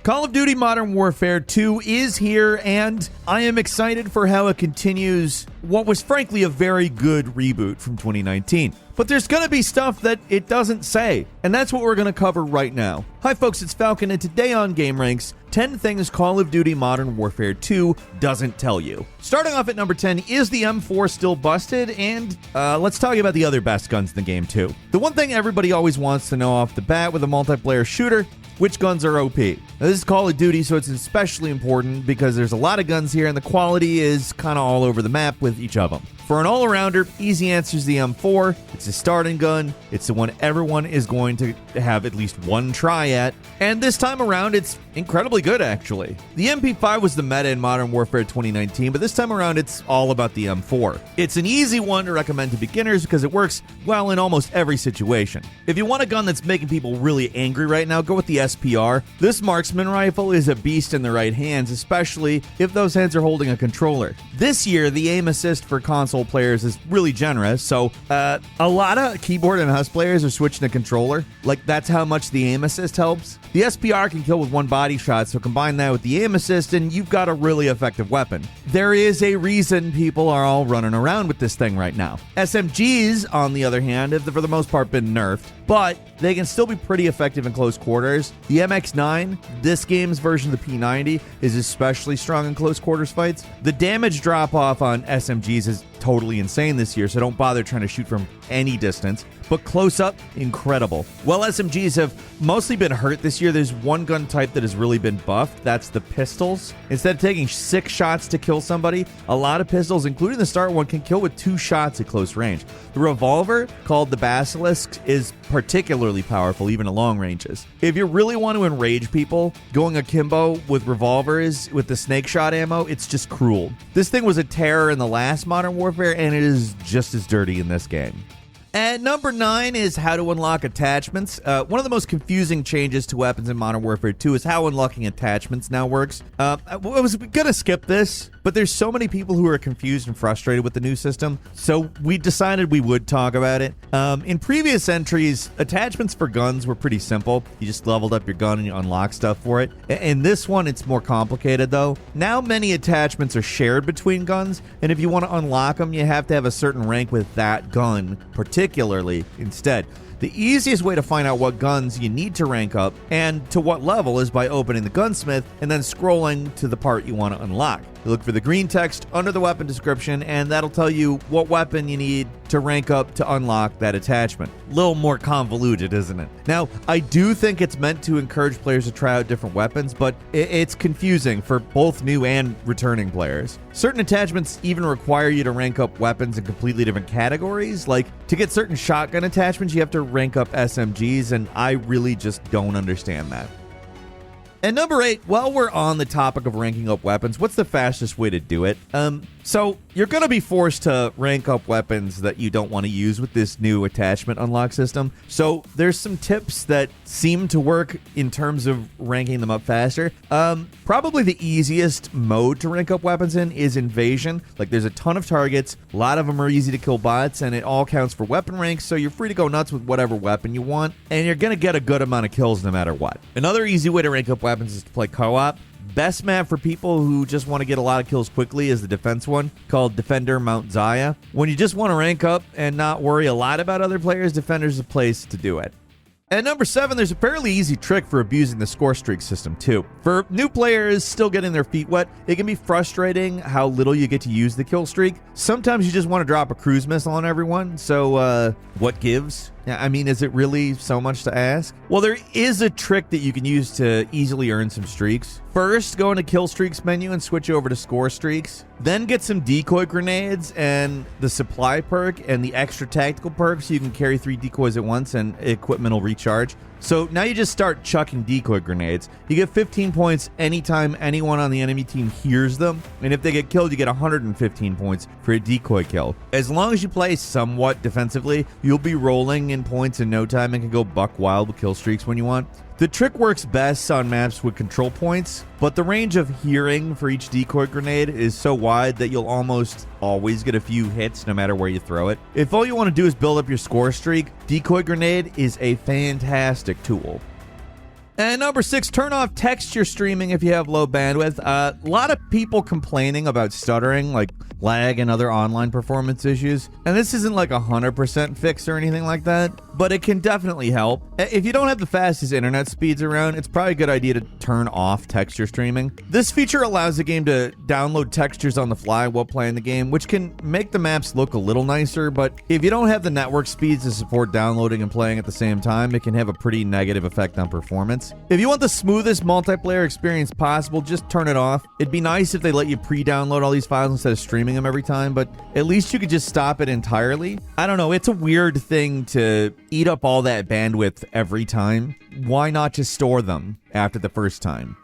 Call of Duty Modern Warfare 2 is here, and I am excited for how it continues what was frankly a very good reboot from 2019. But there's going to be stuff that it doesn't say, and that's what we're going to cover right now. Hi folks, it's Falcon, and today on GameRanx, 10 things Call of Duty Modern Warfare 2 doesn't tell you. Starting off at number 10, is the M4 still busted? And let's talk about the other best guns in the game too. The one thing everybody always wants to know off the bat with a multiplayer shooter: which guns are OP? Now, this is Call of Duty, so it's especially important because there's a lot of guns here and the quality is kind of all over the map with each of them. For an all-arounder, easy answer is the M4. It's a starting gun. It's the one everyone is going to have at least one try at. And this time around, it's incredibly good, actually. The MP5 was the meta in Modern Warfare 2019, but this time around, it's all about the M4. It's an easy one to recommend to beginners because it works well in almost every situation. If you want a gun that's making people really angry right now, go with the SPR. This marksman rifle is a beast in the right hands, especially if those hands are holding a controller. This year, the aim assist for console players is really generous, so a lot of keyboard and mouse players are switching to controller. Like, that's how much the aim assist helps. The SPR can kill with one body shot, so combine that with the aim assist and you've got a really effective weapon. There is a reason people are all running around with this thing right now. SMGs, on the other hand, have for the most part been nerfed, but they can still be pretty effective in close quarters. The MX-9, this game's version of the P90, is especially strong in close quarters fights. The damage drop-off on SMGs is totally insane this year, so don't bother trying to shoot from any distance. But close up, incredible. While SMGs have mostly been hurt this year, there's one gun type that has really been buffed. That's the pistols. Instead of taking 6 shots to kill somebody, a lot of pistols, including the start one, can kill with 2 shots at close range. The revolver, called the Basilisk, is particularly powerful even at long ranges. If you really want to enrage people, going akimbo with revolvers with the snake shot ammo, it's just cruel. This thing was a terror in the last Modern Warfare, and it is just as dirty in this game. At number 9 is how to unlock attachments. One of the most confusing changes to weapons in Modern Warfare 2 is how unlocking attachments now works. I was gonna skip this, but there's so many people who are confused and frustrated with the new system, so we decided we would talk about it. In previous entries, attachments for guns were pretty simple. You just leveled up your gun and you unlock stuff for it. In this one, it's more complicated though. Now many attachments are shared between guns, and if you want to unlock them, you have to have a certain rank with that gun, particularly instead. The easiest way to find out what guns you need to rank up and to what level is by opening the gunsmith and then scrolling to the part you want to unlock. You look for the green text under the weapon description, and that'll tell you what weapon you need to rank up to unlock that attachment. A little more convoluted, isn't it? Now, I do think it's meant to encourage players to try out different weapons, but it's confusing for both new and returning players. Certain attachments even require you to rank up weapons in completely different categories. Like, to get certain shotgun attachments, you have to rank up SMGs, and I really just don't understand that. And number 8, while we're on the topic of ranking up weapons, what's the fastest way to do it? So you're going to be forced to rank up weapons that you don't want to use with this new attachment unlock system. So there's some tips that seem to work in terms of ranking them up faster. Probably the easiest mode to rank up weapons in is Invasion. Like, there's a ton of targets, a lot of them are easy to kill bots, and it all counts for weapon ranks, so you're free to go nuts with whatever weapon you want, and you're going to get a good amount of kills no matter what. Another easy way to rank up weapons is to play co-op. Best map for people who just want to get a lot of kills quickly is the defense one, called Defender Mount Zaya. When you just want to rank up and not worry a lot about other players, Defender's the place to do it. At number 7, there's a fairly easy trick for abusing the Scorestreaks system too. For new players still getting their feet wet, it can be frustrating how little you get to use the kill streak. Sometimes you just want to drop a cruise missile on everyone, so what gives? I mean, is it really so much to ask? Well, there is a trick that you can use to easily earn some streaks. First, go into Kill Streaks menu and switch over to Score Streaks. Then get some decoy grenades and the supply perk and the extra tactical perk, so you can carry 3 decoys at once and equipment will recharge. So now you just start chucking decoy grenades. You get 15 points anytime anyone on the enemy team hears them, and if they get killed, you get 115 points for a decoy kill. As long as you play somewhat defensively, you'll be rolling in points in no time and can go buck wild with kill streaks when you want. The trick works best on maps with control points, but the range of hearing for each decoy grenade is so wide that you'll almost always get a few hits no matter where you throw it. If all you want to do is build up your score streak, decoy grenade is a fantastic tool. And number 6, turn off texture streaming if you have low bandwidth. A lot of people complaining about stuttering, like lag and other online performance issues. And this isn't like 100% fix or anything like that, but it can definitely help. If you don't have the fastest internet speeds around, it's probably a good idea to turn off texture streaming. This feature allows the game to download textures on the fly while playing the game, which can make the maps look a little nicer, but if you don't have the network speeds to support downloading and playing at the same time, it can have a pretty negative effect on performance. If you want the smoothest multiplayer experience possible, just turn it off. It'd be nice if they let you pre-download all these files instead of streaming them every time, but at least you could just stop it entirely. I don't know, it's a weird thing to eat up all that bandwidth every time. Why not just store them after the first time?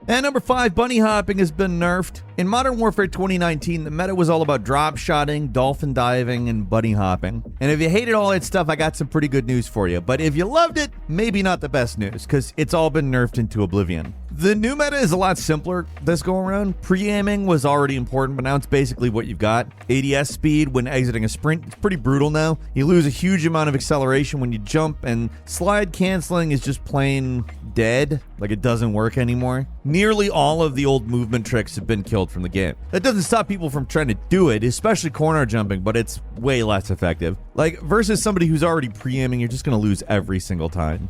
And number 5, bunny hopping has been nerfed. In Modern Warfare 2019, the meta was all about drop shotting, dolphin diving, and bunny hopping. And if you hated all that stuff, I got some pretty good news for you. But if you loved it, maybe not the best news, because it's all been nerfed into oblivion. The new meta is a lot simpler this go around. Pre-aiming was already important, but now it's basically what you've got. ADS speed when exiting a sprint, it's pretty brutal now. You lose a huge amount of acceleration when you jump, and slide canceling is just plain dead, like it doesn't work anymore. Nearly all of the old movement tricks have been killed from the game. That doesn't stop people from trying to do it, especially corner jumping, but it's way less effective. Like, versus somebody who's already pre-aiming, you're just going to lose every single time.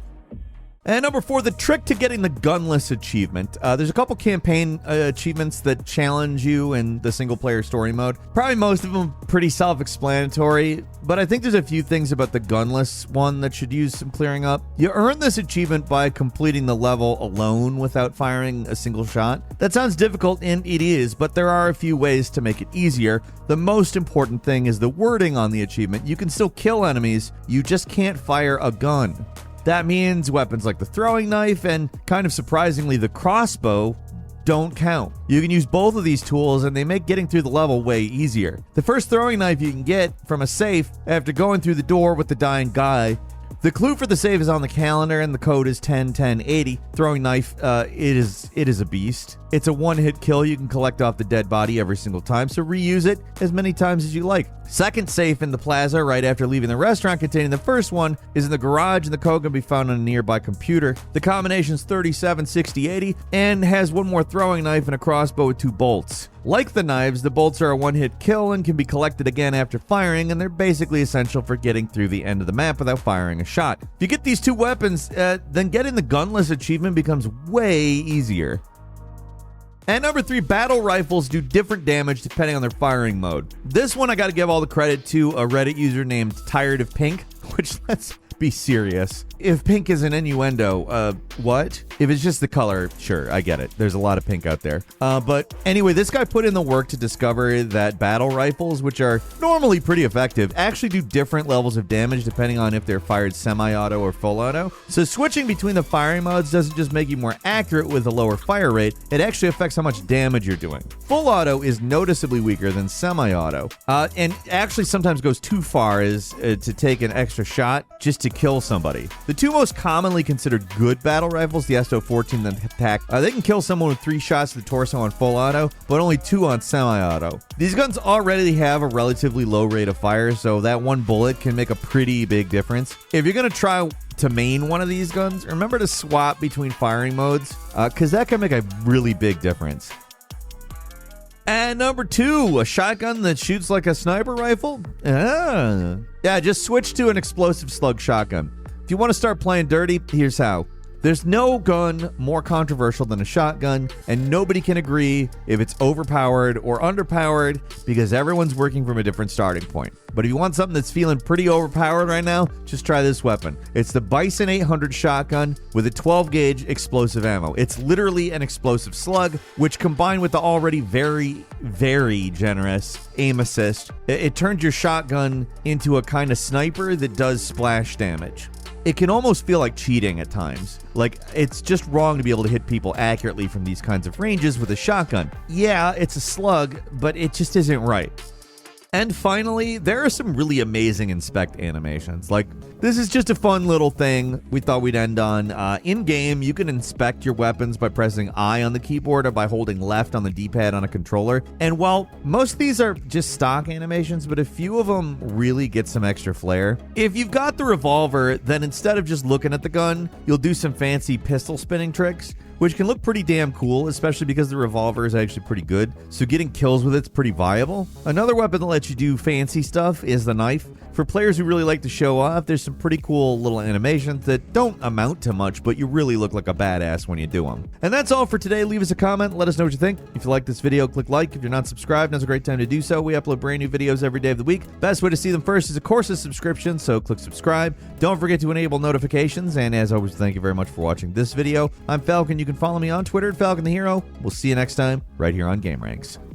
And number 4, the trick to getting the Gunless achievement. There's a couple campaign achievements that challenge you in the single-player story mode. Probably most of them pretty self-explanatory, but I think there's a few things about the Gunless one that should use some clearing up. You earn this achievement by completing the level alone without firing a single shot. That sounds difficult, and it is, but there are a few ways to make it easier. The most important thing is the wording on the achievement. You can still kill enemies, you just can't fire a gun. That means weapons like the throwing knife and, kind of surprisingly, the crossbow don't count. You can use both of these tools and they make getting through the level way easier. The first throwing knife you can get from a safe after going through the door with the dying guy. The clue for the save is on the calendar and the code is 101080. Throwing knife, it is a beast. It's a one-hit kill you can collect off the dead body every single time, so reuse it as many times as you like. Second safe in the plaza right after leaving the restaurant containing the first one is in the garage, and the code can be found on a nearby computer. The combination is 376080 and has one more throwing knife and a crossbow with 2 bolts. Like the knives, the bolts are a one-hit kill and can be collected again after firing, and they're basically essential for getting through the end of the map without firing a shot. If you get these 2 weapons, then getting the Gunless achievement becomes way easier. And number 3, battle rifles do different damage depending on their firing mode. This one I gotta give all the credit to a Reddit user named Tired of Pink, which, let's be serious. If pink is an innuendo, what? If it's just the color, sure, I get it. There's a lot of pink out there. But anyway, this guy put in the work to discover that battle rifles, which are normally pretty effective, actually do different levels of damage depending on if they're fired semi-auto or full auto. So switching between the firing modes doesn't just make you more accurate with a lower fire rate, it actually affects how much damage you're doing. Full auto is noticeably weaker than semi-auto, and actually sometimes goes too far as to take an extra shot just to kill somebody. The 2 most commonly considered good battle rifles, the SO-14 and the TAC, they can kill someone with 3 shots to the torso on full auto, but only 2 on semi-auto. These guns already have a relatively low rate of fire, so that 1 bullet can make a pretty big difference. If you're going to try to main one of these guns, remember to swap between firing modes, because that can make a really big difference. And number 2, a shotgun that shoots like a sniper rifle? Yeah, just switch to an explosive slug shotgun. If you want to start playing dirty, here's how. There's no gun more controversial than a shotgun, and nobody can agree if it's overpowered or underpowered because everyone's working from a different starting point. But if you want something that's feeling pretty overpowered right now, just try this weapon. It's the Bison 800 shotgun with a 12-gauge explosive ammo. It's literally an explosive slug, which combined with the already very, very generous aim assist, it turns your shotgun into a kind of sniper that does splash damage. It can almost feel like cheating at times. Like, it's just wrong to be able to hit people accurately from these kinds of ranges with a shotgun. Yeah, it's a slug, but it just isn't right. And finally, there are some really amazing inspect animations. Like, this is just a fun little thing we thought we'd end on. In-game, you can inspect your weapons by pressing I on the keyboard or by holding left on the D-pad on a controller. And while most of these are just stock animations, but a few of them really get some extra flair. If you've got the revolver, then instead of just looking at the gun, you'll do some fancy pistol spinning tricks, which can look pretty damn cool, especially because the revolver is actually pretty good, so getting kills with it's pretty viable. Another weapon that lets you do fancy stuff is the knife. For players who really like to show off, there's some pretty cool little animations that don't amount to much, but you really look like a badass when you do them. And that's all for today. Leave us a comment, let us know what you think. If you like this video, click like. If you're not subscribed, now's a great time to do so. We upload brand new videos every day of the week. Best way to see them first is, of course, a subscription, so click subscribe. Don't forget to enable notifications, and as always, thank you very much for watching this video. I'm Falcon. You can follow me on Twitter at Falcon the Hero. We'll see you next time right here on GameRanx.